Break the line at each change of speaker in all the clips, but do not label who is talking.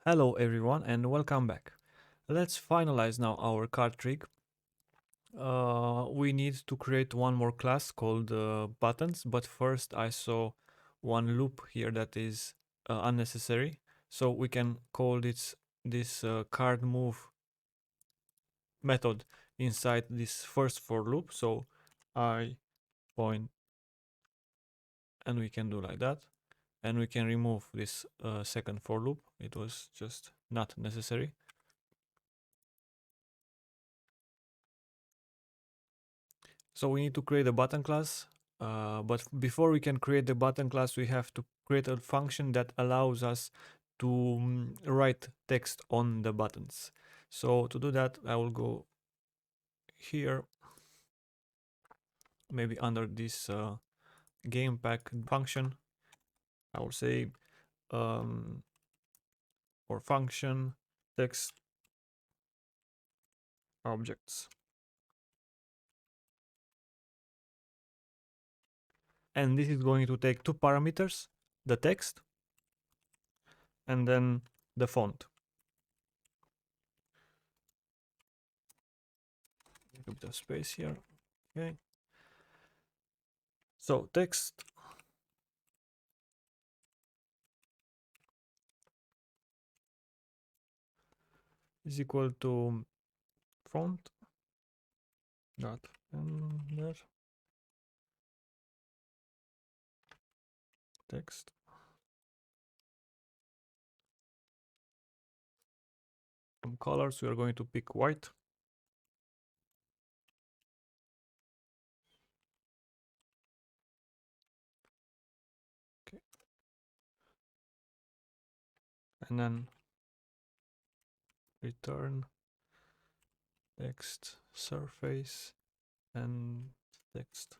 Hello everyone and welcome back. Let's finalize now our card trick. We need to create one more class called buttons, but first I saw one loop here that is unnecessary. So we can call this card move method inside this first for loop. So I point and we can do like that. And we can remove this second for loop. It was just not necessary. So we need to create a button class, but before we can create the button class, we have to create a function that allows us to write text on the buttons. So to do that, I will go here, maybe under this game pack function. I will say um, for function text objects. And this is going to take two parameters, the text and then the font. A bit of space here. Okay. So text is equal to font dot render text. From colors, we are going to pick white. Okay. And then return text surface and text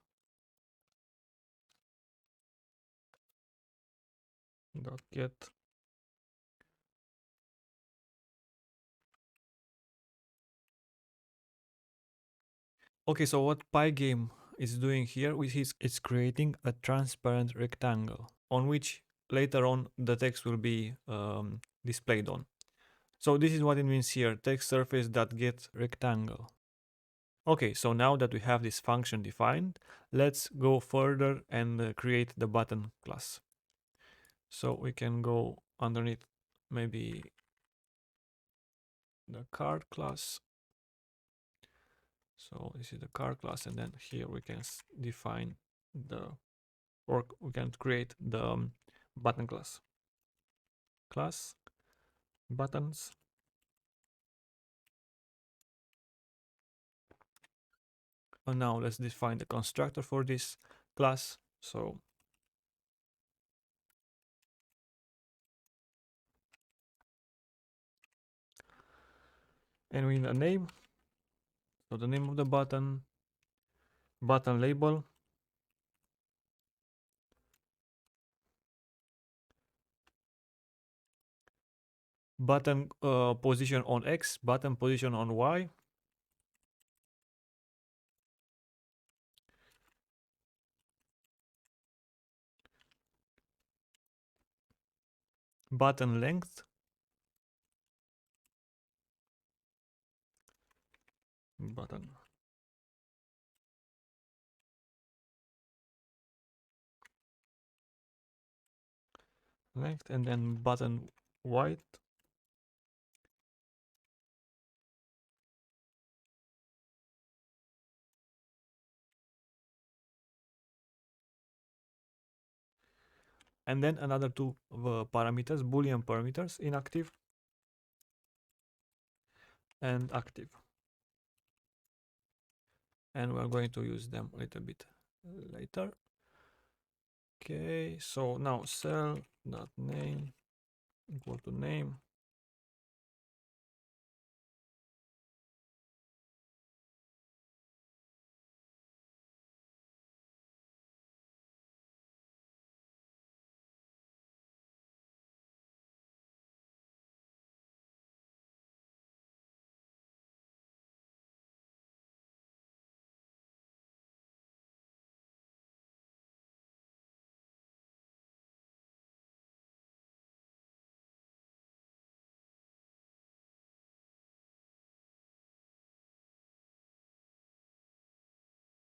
dot get. Okay, so what Pygame is doing here is it's creating a transparent rectangle on which later on the text will be displayed on. So this is what it means here, text surface dot get rectangle. Okay, so now that we have this function defined, let's go further and create the button class. So we can go underneath maybe the card class. So this is the card class, and then here we can define or we can create the button class. Class buttons. And now let's define the constructor for this class. So and we need a name. So the name of the button label, button position on X, button position on Y, button length, button length, and then button width, and then another two parameters, Boolean parameters, inactive and active. And we're going to use them a little bit later. Okay, so now cell.name equal to name.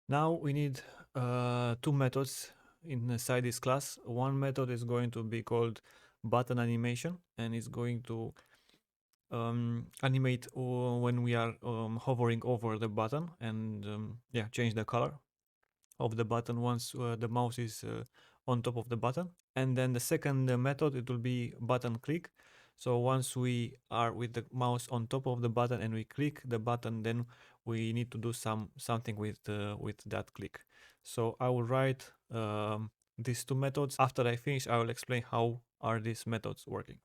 Now we need two methods inside this class. One method is going to be called button animation, and it's going to animate when we are hovering over the button, and yeah, change the color of the button once the mouse is on top of the button. And then the second method, it will be button click. So once we are with the mouse on top of the button and we click the button, then we need to do something with that click. So I will write these two methods. After I finish, I will explain how are these methods working.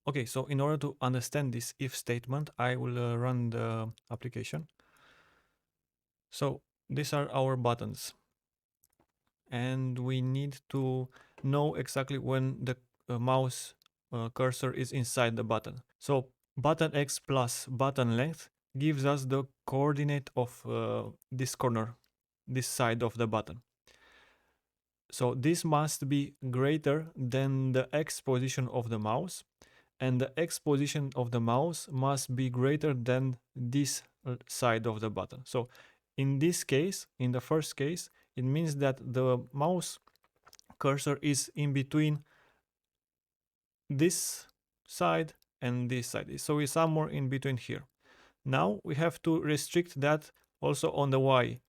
Okay, so in order to understand this if statement, I will run the application. So these are our buttons, and we need to know exactly when the mouse cursor is inside the button. So button x plus button length gives us the coordinate of this corner, this side of the button. So this must be greater than the x position of the mouse, and the x position of the mouse must be greater than this side of the button. So in this case, in the first case, it means that the mouse cursor is in between this side and this side. So it's somewhere in between here. Now we have to restrict that also on the y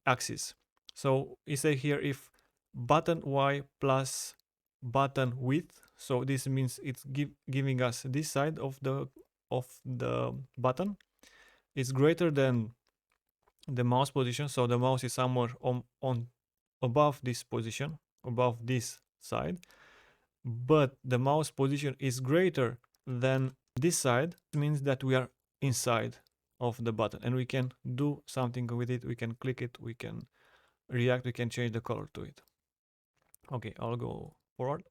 axis. So we say here if button y plus button width, so this means it's giving us this side of the button is greater than the mouse position. So the mouse is somewhere on above this position, above this side, but the mouse position is greater than this side. It means that we are inside of the button and we can do something with it. We can click it, we can react, we can change the color to it. Okay, I'll go forward.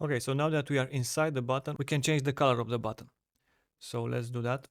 Okay, so now that we are inside the button, we can change the color of the button. So let's do that.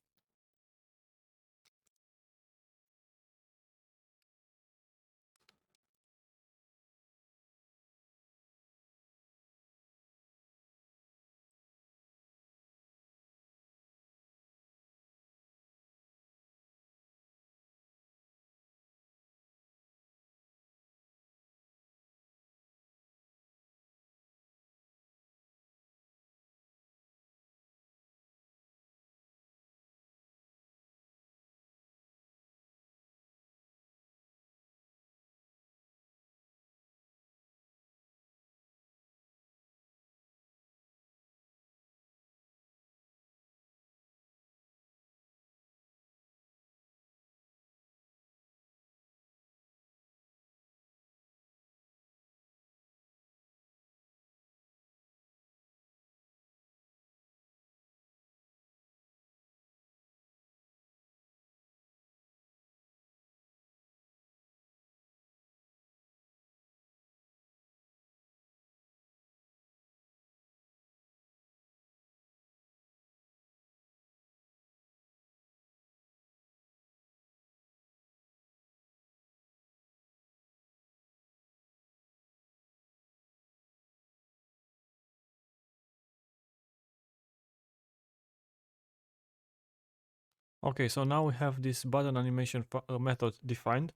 Okay, so now we have this button animation method defined.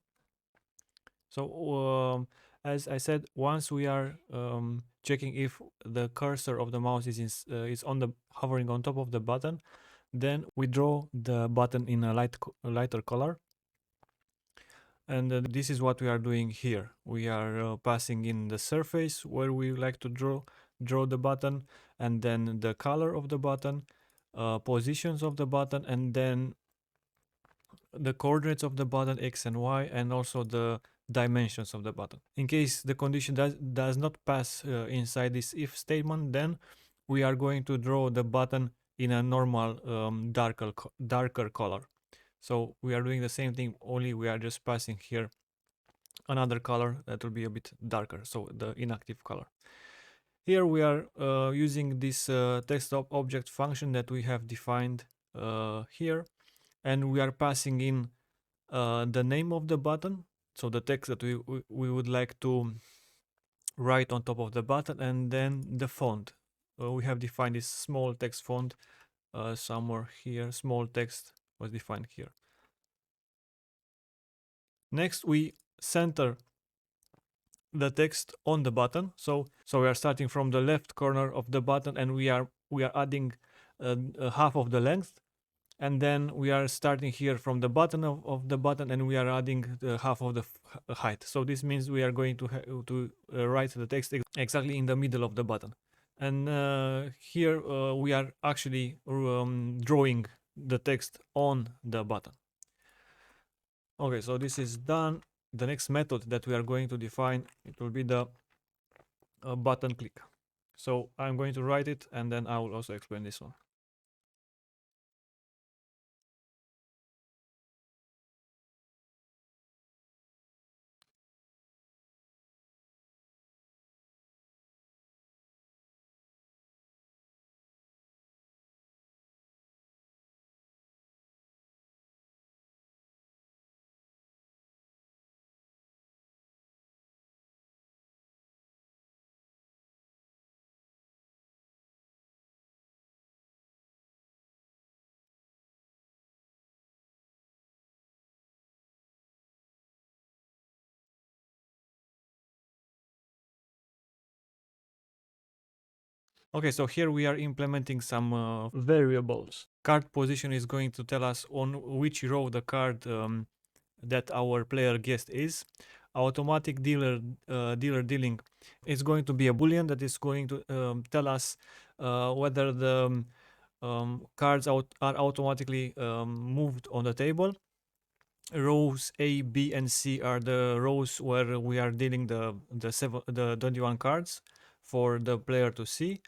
So as I said, once we are checking if the cursor of the mouse is on the hovering on top of the button, then we draw the button in a lighter color. And this is what we are doing here. We are passing in the surface where we like to draw the button, and then the color of the button, positions of the button, and then the coordinates of the button x and y, and also the dimensions of the button. In case the condition does not pass inside this if statement, then we are going to draw the button in a normal darker color. So we are doing the same thing, only we are just passing here another color that will be a bit darker, so the inactive color. Here we are using this text object function that we have defined here, and we are passing in the name of the button, so the text that we would like to write on top of the button, and then the font. We have defined this small text font somewhere here. Small text was defined here. Next, we center the text on the button. So we are starting from the left corner of the button, and we are adding half of the length, and then we are starting here from the bottom of the button, and we are adding half of the height. So this means we are going to write the text exactly in the middle of the button. And here we are actually drawing the text on the button. Okay, so this is done. The next method that we are going to define, it will be the button click. So I'm going to write it, and then I will also explain this one. Okay, so here we are implementing some variables. Card position is going to tell us on which row the card that our player guessed is. Automatic dealer dealing is going to be a boolean that is going to tell us whether the cards are automatically moved on the table. Rows A, B, and C are the rows where we are dealing the 21 cards for the player to see.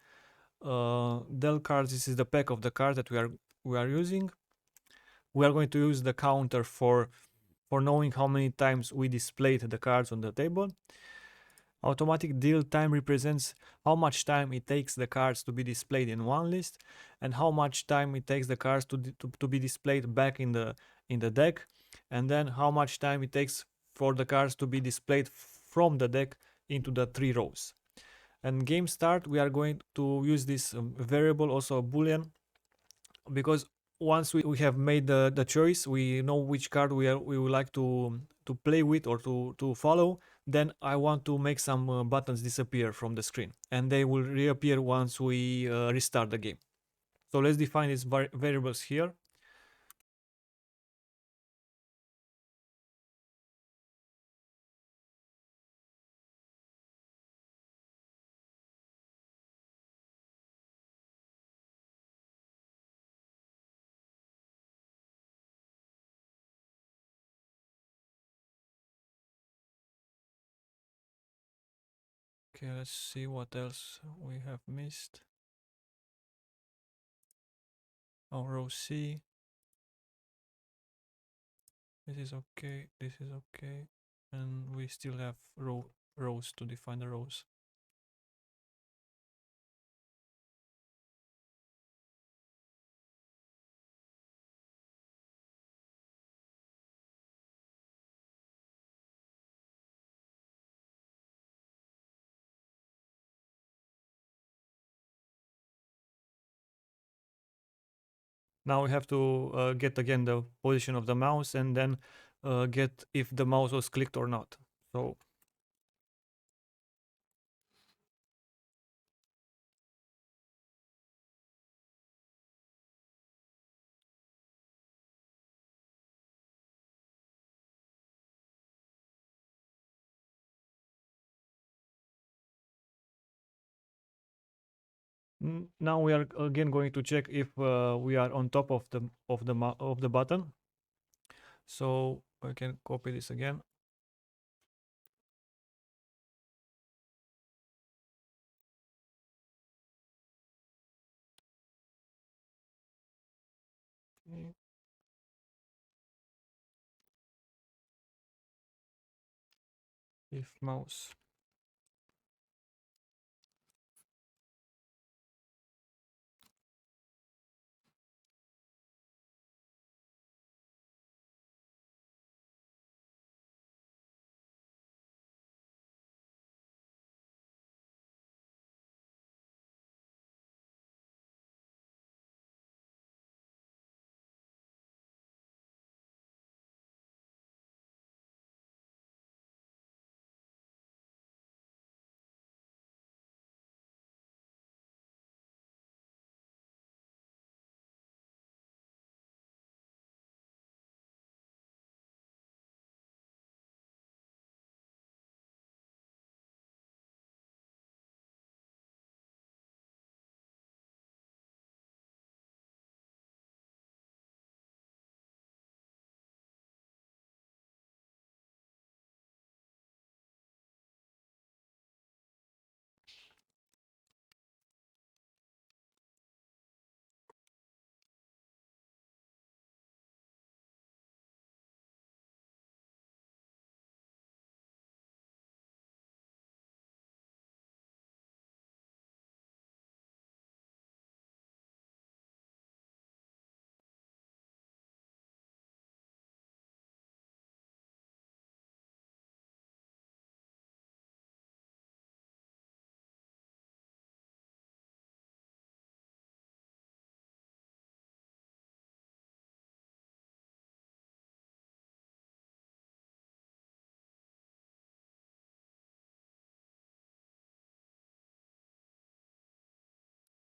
Del cards, this is the pack of the cards that we are using. We are going to use the counter for knowing how many times we displayed the cards on the table. Automatic deal time represents how much time it takes the cards to be displayed in one list, and how much time it takes the cards to be displayed back in the deck, and then how much time it takes for the cards to be displayed from the deck into the 3 rows. And game start, we are going to use this variable, also a boolean, because once we have made the choice, we know which card we would like to play with or to follow. Then I want to make some buttons disappear from the screen, and they will reappear once we restart the game. So let's define these variables here. Okay, let's see what else we have missed. Oh, row C. This is okay. This is okay. And we still have rows to define the rows. Now we have to get again the position of the mouse, and then get if the mouse was clicked or not. So now we are again going to check if we are on top of the button. So I can copy this again. Okay. If mouse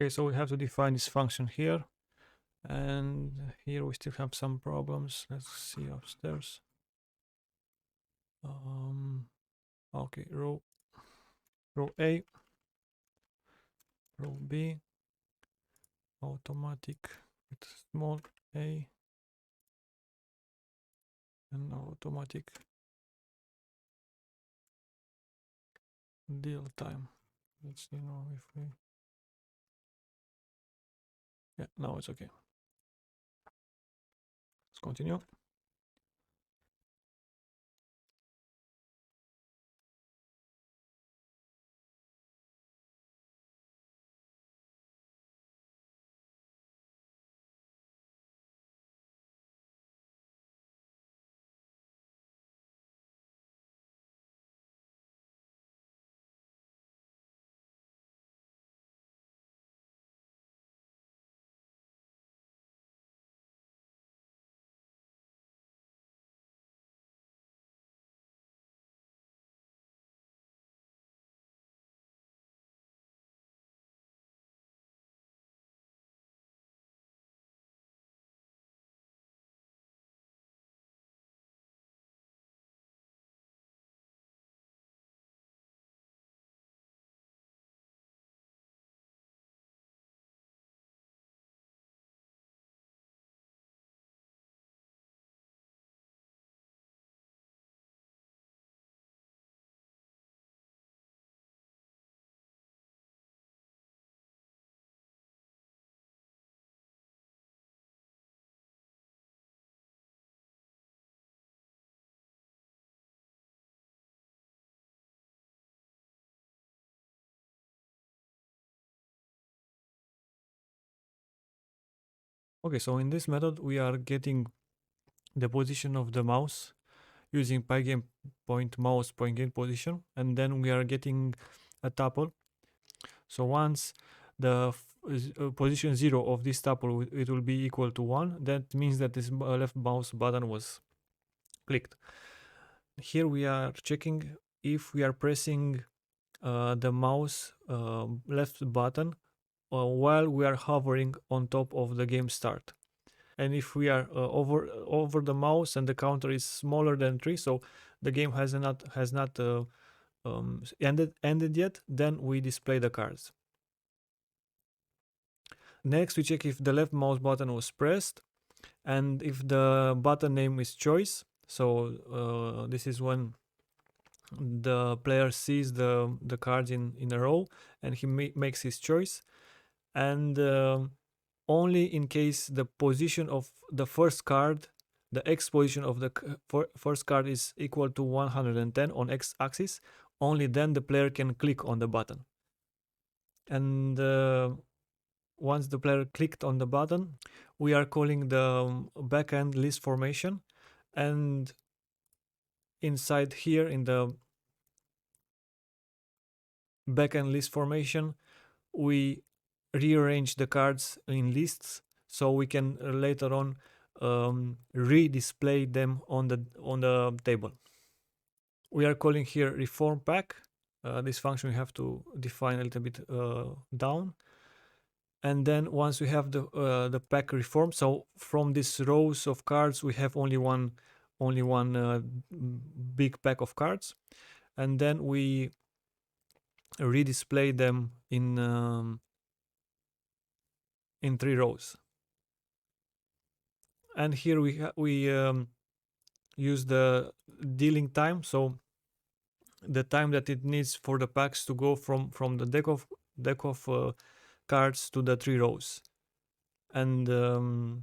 Okay, so we have to define this function here. And here we still have some problems. Let's see upstairs. Okay, row A, row B, automatic with small a, and automatic deal time. Let's see now if we, yeah, now it's okay. Let's continue. Okay, so in this method we are getting the position of the mouse using Pygame point mouse point gain position, and then we are getting a tuple. So once the position 0 of this tuple it will be equal to 1, that means that this left mouse button was clicked. Here we are checking if we are pressing the mouse left button while we are hovering on top of the game start. And if we are over the mouse and the counter is smaller than 3, so the game has not ended yet, then we display the cards. Next, we check if the left mouse button was pressed and if the button name is choice. So this is when the player sees the cards in a row and he makes his choice. And only in case the position of the first card, the X position of the first card is equal to 110 on X axis, only then the player can click on the button. And once the player clicked on the button, we are calling the backend list formation, and inside here in the backend list formation we rearrange the cards in lists so we can later on redisplay them on the table. We are calling here reform pack. This function we have to define a little bit down. And then once we have the pack reform, so from these rows of cards we have only one big pack of cards, and then we redisplay them in 3 rows. And here we use the dealing time, so the time that it needs for the packs to go from the deck of cards to the 3 rows. And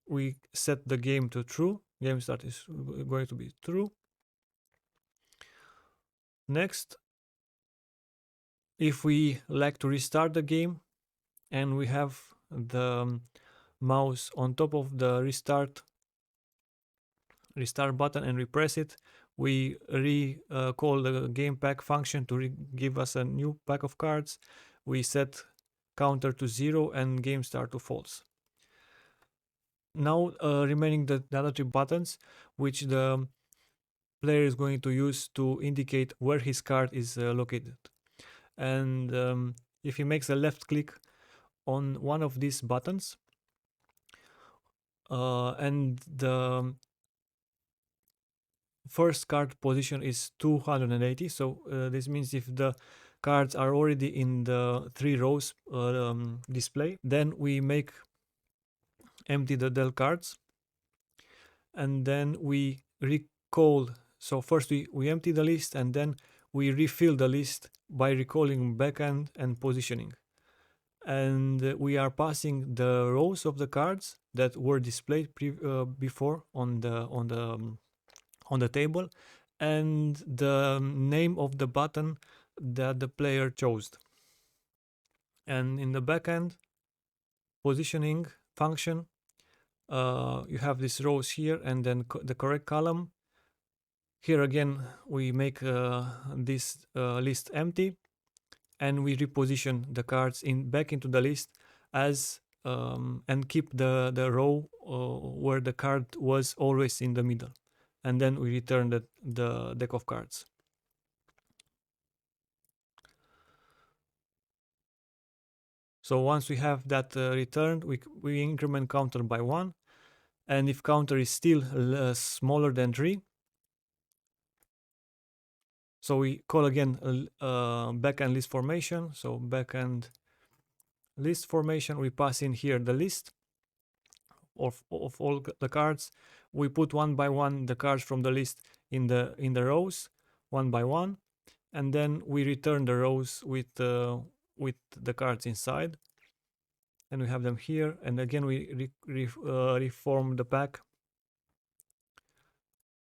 we set the game to true. Game start is going to be true. Next, if we like to restart the game and we have the mouse on top of the restart button and we press it, we call the game pack function to give us a new pack of cards. We set counter to 0 and game start to false. Now remaining the other 3 buttons which the player is going to use to indicate where his card is located. And if he makes a left click on one of these buttons, and the first card position is 280. So this means if the cards are already in the 3 rows display, then we make empty the del cards, and then we recall. So first we empty the list, and then we refill the list by recalling backend and positioning. And we are passing the rows of the cards that were displayed before on the table, and the name of the button that the player chose. And in the backend positioning function, you have these rows here, and then the correct column. Here again, we make this list empty, and we reposition the cards back into the list as and keep the row where the card was always in the middle, and then we return the deck of cards. So once we have that returned, we increment counter by 1, and if counter is still smaller than 3, so we call again backend list formation. So backend list formation, we pass in here the list of all the cards. We put one by one the cards from the list in the rows, one by one, and then we return the rows with the cards inside, and we have them here. And again, we reform the pack,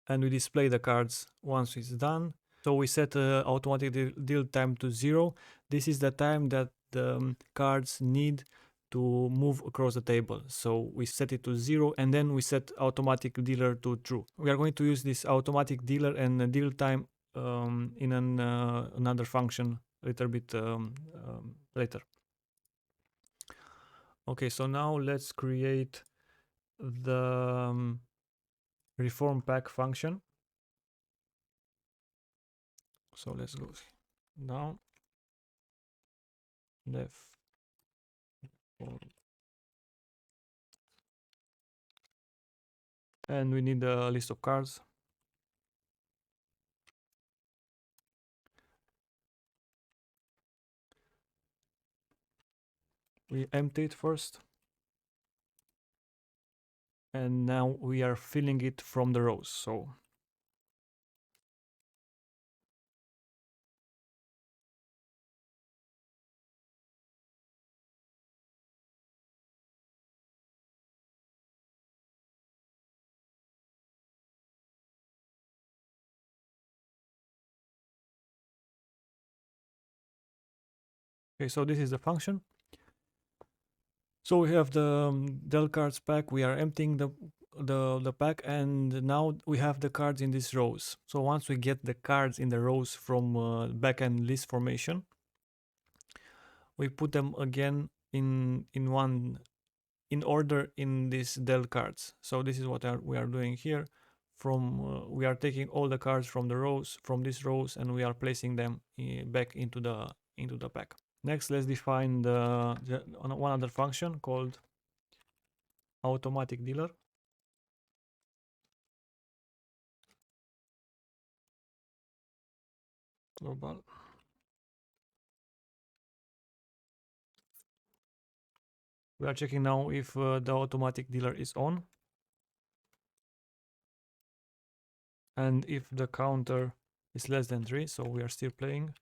and we display the cards once it's done. So we set automatic deal time to 0. This is the time that the cards need to move across the table. So we set it to 0, and then we set automatic dealer to true. We are going to use this automatic dealer and deal time in another function a little bit later. Okay, so now let's create the reform pack function. So let's go down, left, and we need a list of cards. We empty it first, and now we are filling it from the rows. So okay, so this is the function. So we have the del cards pack. We are emptying the pack, and now we have the cards in these rows. So once we get the cards in the rows from backend list formation, we put them again in order in these del cards. So this is what we are doing here. We are taking all the cards from these rows, and we are placing them back into the pack. Next, let's define one other function called automatic dealer. Global. We are checking now if the automatic dealer is on, and if the counter is less than 3, so we are still playing.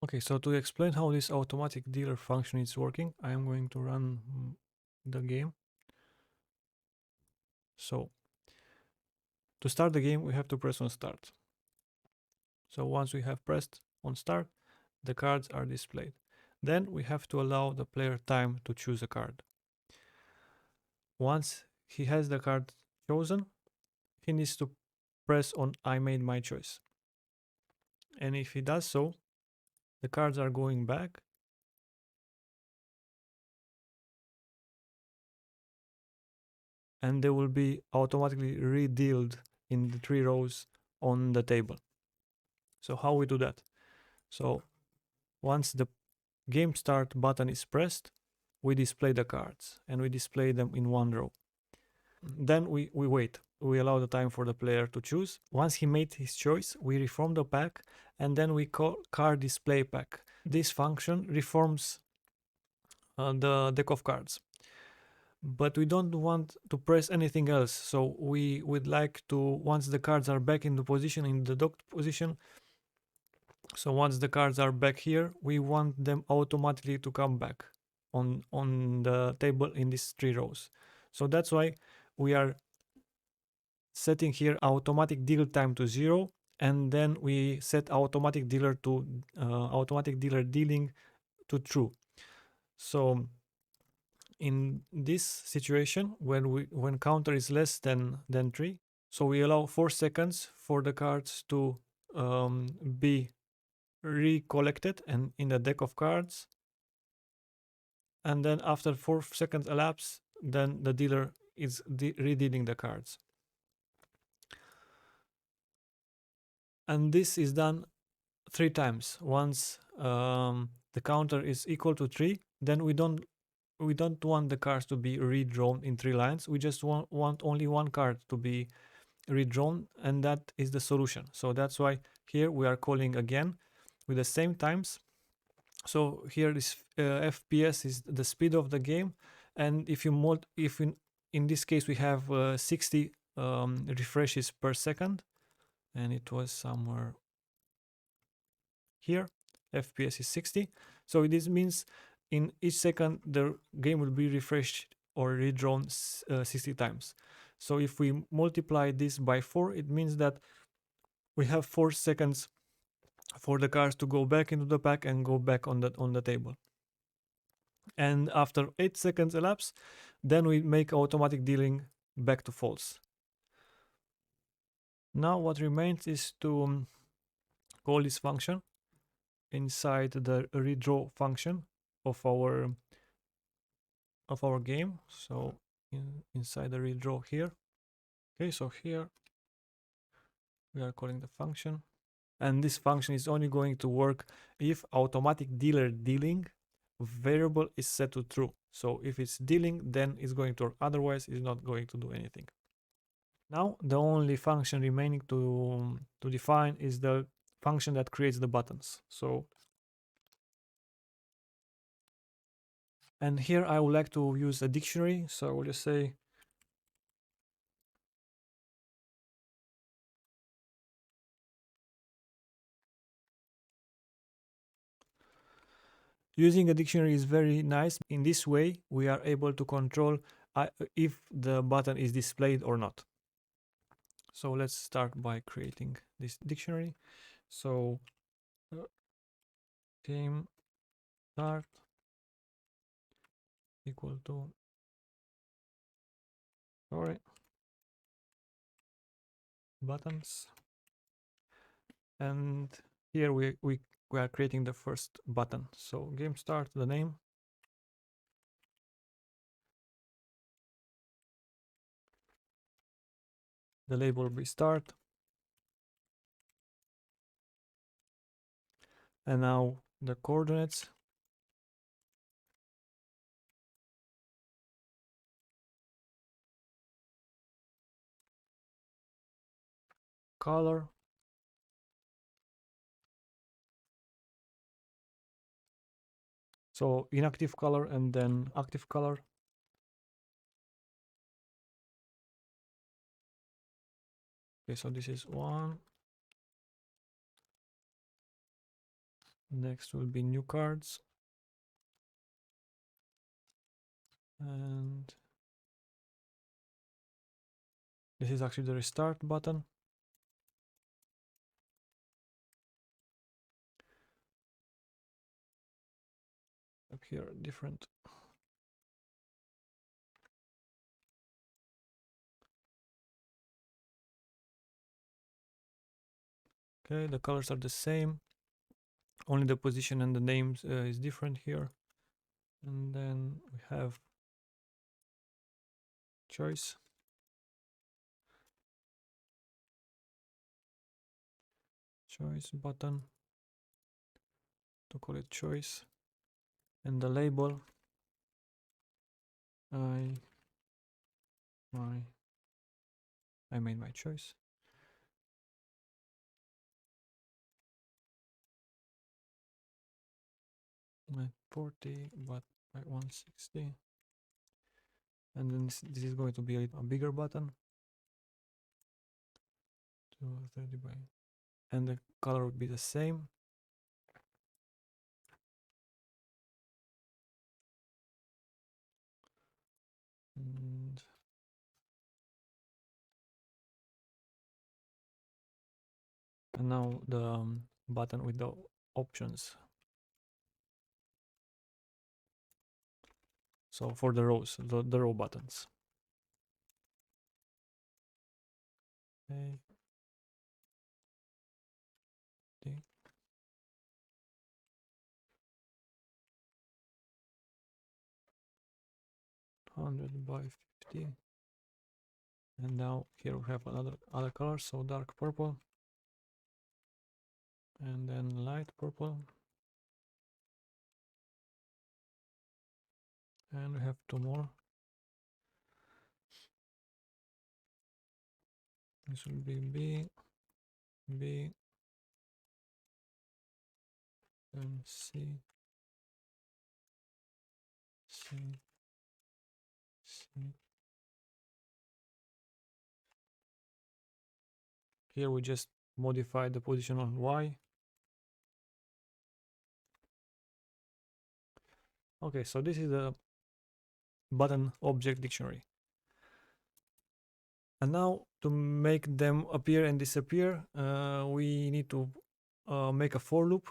Okay, so to explain how this automatic dealer function is working, I am going to run the game. So to start the game, we have to press on start. So once we have pressed on start, the cards are displayed. Then we have to allow the player time to choose a card. Once he has the card chosen, he needs to press on I made my choice. And if he does so, the cards are going back and they will be automatically redealed in the 3 rows on the table. So how we do that? So once the game start button is pressed, we display the cards and we display them in 1 row. Then we wait. We allow the time for the player to choose. Once he made his choice, we reform the pack and then we call card display pack. This function reforms the deck of cards. But we don't want to press anything else. So we would like to, once the cards are back in the position, in the docked position, so once the cards are back here, we want them automatically to come back on the table in these 3 rows. So that's why we are setting here automatic deal time to 0, and then we set automatic dealer dealing to true. So in this situation, when counter is less than 3, so we allow 4 seconds for the cards to be recollected and in the deck of cards, and then after 4 seconds elapse, then the dealer is redealing the cards. And this is done 3 times. Once the counter is equal to 3, then we don't want the cards to be redrawn in 3 lines. We just want only one card to be redrawn, and that is the solution. So that's why here we are calling again with the same times. So here this FPS is the speed of the game, and if in this case we have 60 refreshes per second, and it was somewhere here, FPS is 60. So this means in each second the game will be refreshed or redrawn 60 times. So if we multiply this by 4, it means that we have 4 seconds for the cards to go back into the pack and go back on the table. And after 8 seconds elapse, then we make automatic dealing back to false. Now what remains is to call this function inside the redraw function of our game. So inside the redraw here. Okay, so here we are calling the function, and this function is only going to work if automatic dealer dealing variable is set to true. So if it's dealing, then it's going to work, otherwise it's not going to do anything. Now the only function remaining to define is the function that creates the buttons. So, and here I would like to use a dictionary, so I will just say using a dictionary is very nice. In this way we are able to control if the button is displayed or not. So let's start by creating this dictionary. So game start equal to, sorry, buttons, and here we are creating the first button. So game start, the name, the label will be start, and now the coordinates, color, so inactive color and then active color. Okay, so this is 1, Next will be new cards. And this is actually the restart button. Up here, different. Okay, the colors are the same. Only the position and the names is different here. And then we have choice. Choice button. To call it choice. And the label. I made my choice. At 40, but at 160. And then this is going to be a bigger button. 230 by, and the color would be the same. And now the button with the options. So for the rows, the row buttons. Okay. 100 by 50. And now here we have other colors, so dark purple. And then light purple. And we have two more. This will be B, B, and C, C, C. Here we just modify the position on Y. Okay, so this is the button object dictionary. And now to make them appear and disappear, we need to make a for loop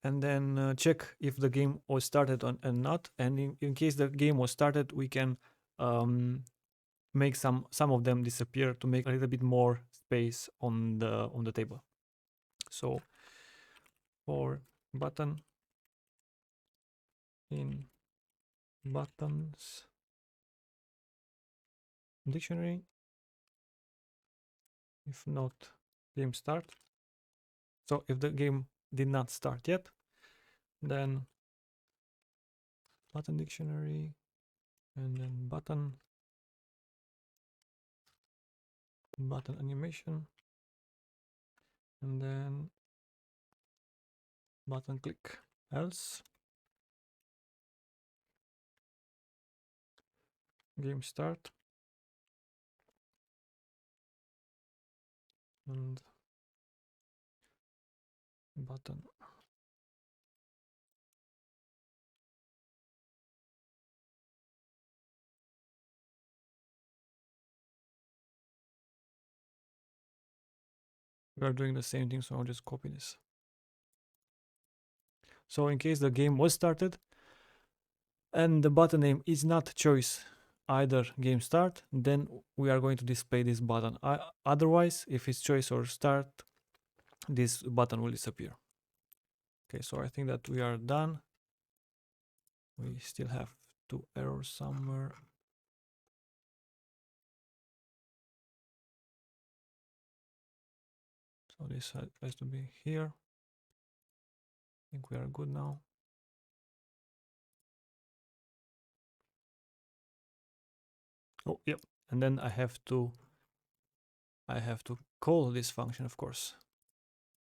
and then check if the game was started and not. And in case the game was started, we can make some of them disappear to make a little bit more space on the table. So for button in buttons dictionary, if not game start. So if the game did not start yet, then button dictionary and then button animation and then button click. Else game start and button. We are doing the same thing, so I'll just copy this. So in case the game was started and the button name is not choice, either game start, then we are going to display this button. Otherwise, if it's choice or start, this button will disappear. Okay, so I think that we are done. We still have two errors somewhere. So this has to be here. I think we are good now. Oh, yep. And then I have to call this function, of course.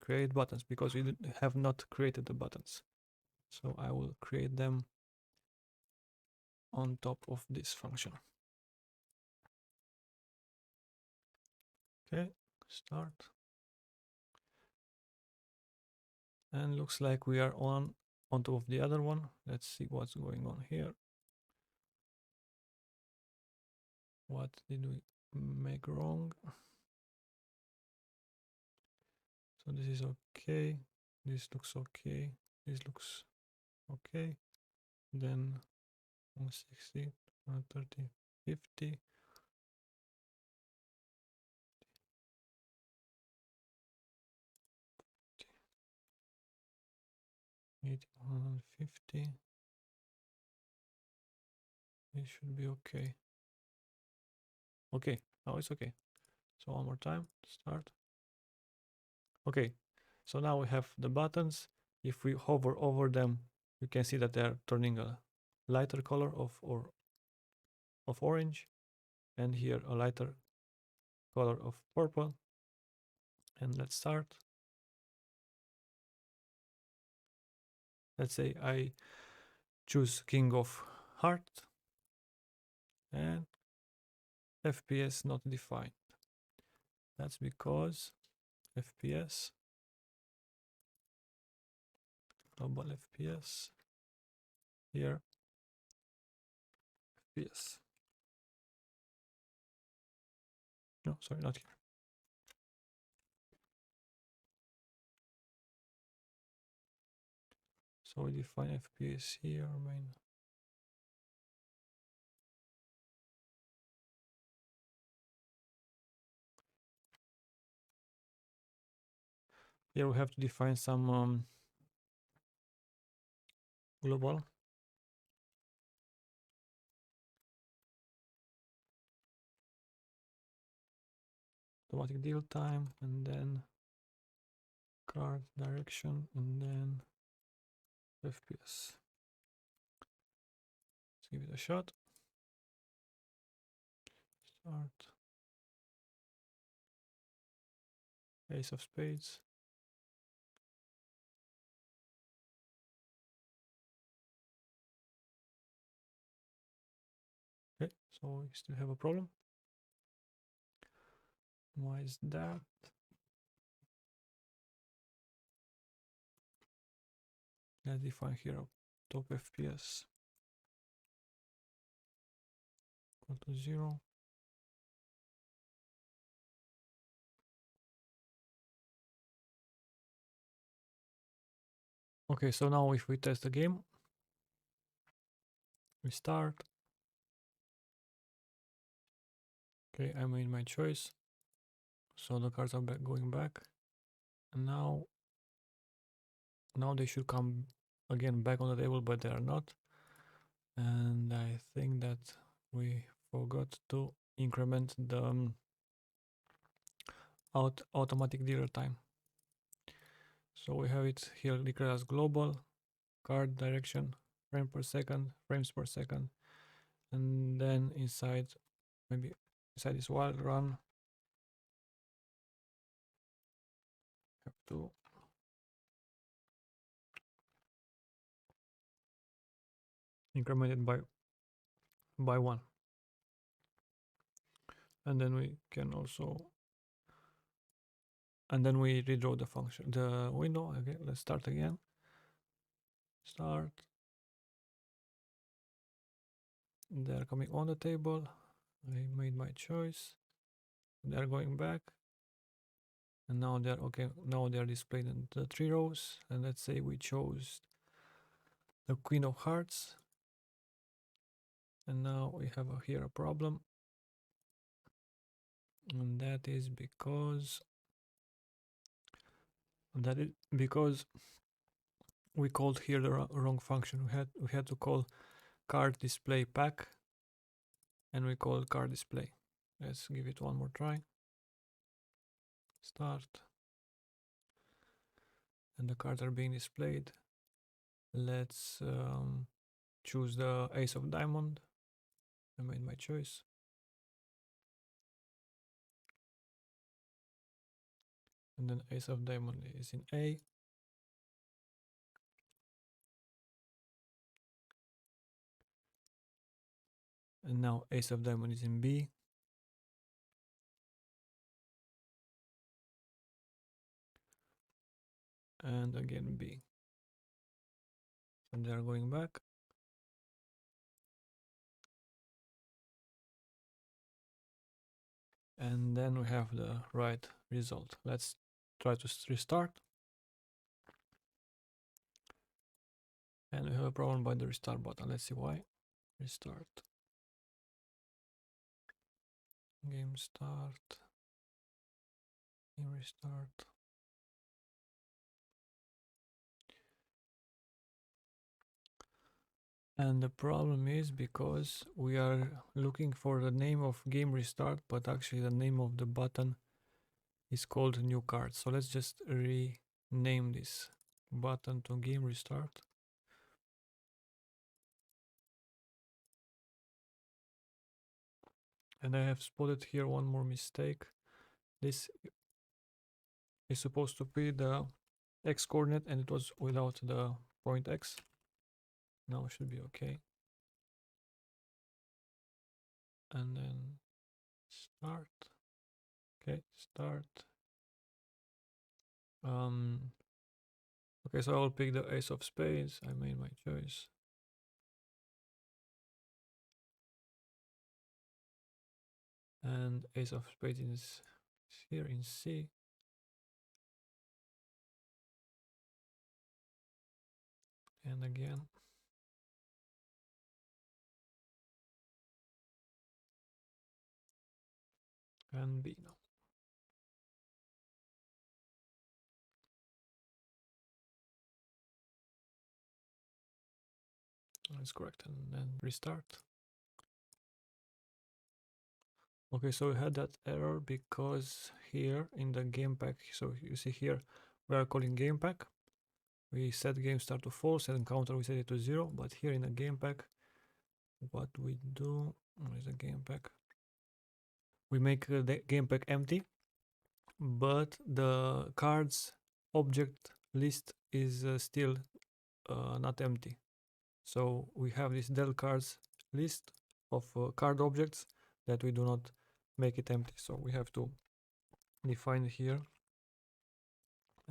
Create buttons, because we have not created the buttons. So I will create them on top of this function. Okay, start. And looks like we are on top of the other one. Let's see what's going on here. What did we make wrong? So this is okay. This looks okay. This looks okay. Then 160, 130, 50. 80, 150. It should be okay. Okay, now it's okay. So one more time, start. Okay, so now we have the buttons. If we hover over them, you can see that they are turning a lighter color of orange, and here a lighter color of purple. And let's start. Let's say I choose King of Heart and FPS not defined. That's because FPS, global FPS, here FPS. No, sorry, not here. So we define FPS here, main. Here we have to define some global. Automatic deal time, and then card direction, and then FPS. Let's give it a shot. Start. Ace of spades. Okay, so we still have a problem. Why is that? Let's define here top FPS equal to 0. Okay, so now if we test the game, we start. Okay, I made my choice. So the cards are going back. And now they should come again back on the table, but they are not. And I think that we forgot to increment the automatic dealer time. So we have it here declared as global, card direction, frames per second, and then inside, maybe inside this while run, have to increment it by 1. And then we can also, and then we redraw the function, the window. Okay, let's start again. Start. They're coming on the table. I made my choice. They're going back. And now they're okay. Now they're displayed in the 3 rows. And let's say we chose the Queen of Hearts. And now we have here a problem. And that is because we called here the wrong function. We had to call card display pack, and we call card display. Let's give it one more try. Start. And the cards are being displayed. Let's choose the ace of diamond. I made my choice. And then ace of diamond is in A. And now ace of diamond is in B. and again B. And they are going back. And then we have the right result. Let's try to restart. And we have a problem by the restart button. Let's see why. Restart. Game start. Game restart. And the problem is because we are looking for the name of game restart, but actually the name of the button is called new card. So let's just rename this button to game restart. And I have spotted here one more mistake. This is supposed to be the x coordinate and it was without the point x. Now it should be okay. And then start. Okay, start. Okay, so I will pick the ace of spades. I made my choice. And ace of spades is here in C. And again. And B now. That's correct. And then restart. Okay, so we had that error because here in the game pack, so you see here, we are calling game pack. We set game start to false and counter we set it to 0, but here in the game pack, what we do, where is the game pack? We make the game pack empty, but the cards object list is still not empty. So we have this del cards list of card objects that we do not make it empty. So we have to define here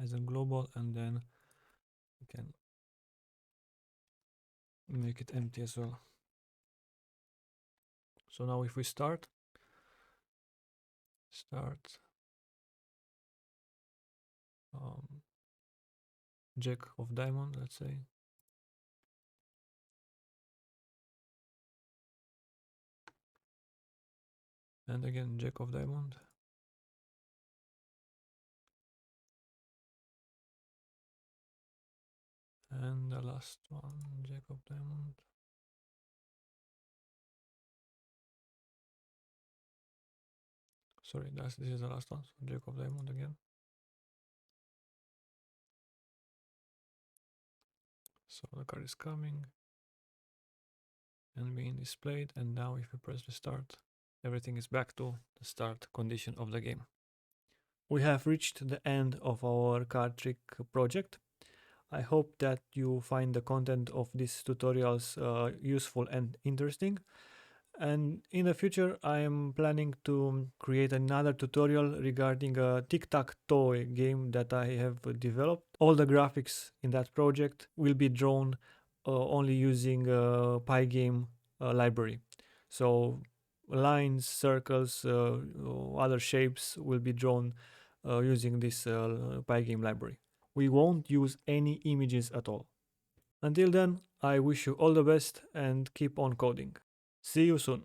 as a global and then we can make it empty as well. So now if we start Jack of diamond, let's say, and again Jack of diamond, and the last one Jack of diamond, sorry, this is the last one, so Jack of diamond again. So the card is coming and being displayed, and now if we press restart, everything is back to the start condition of the game. We have reached the end of our card trick project. I hope that you find the content of these tutorials useful and interesting. And in the future, I am planning to create another tutorial regarding a tic-tac-toe game that I have developed. All the graphics in that project will be drawn only using Pygame library. So lines, circles, other shapes will be drawn using this Pygame library. We won't use any images at all. Until then, I wish you all the best and keep on coding. See you soon.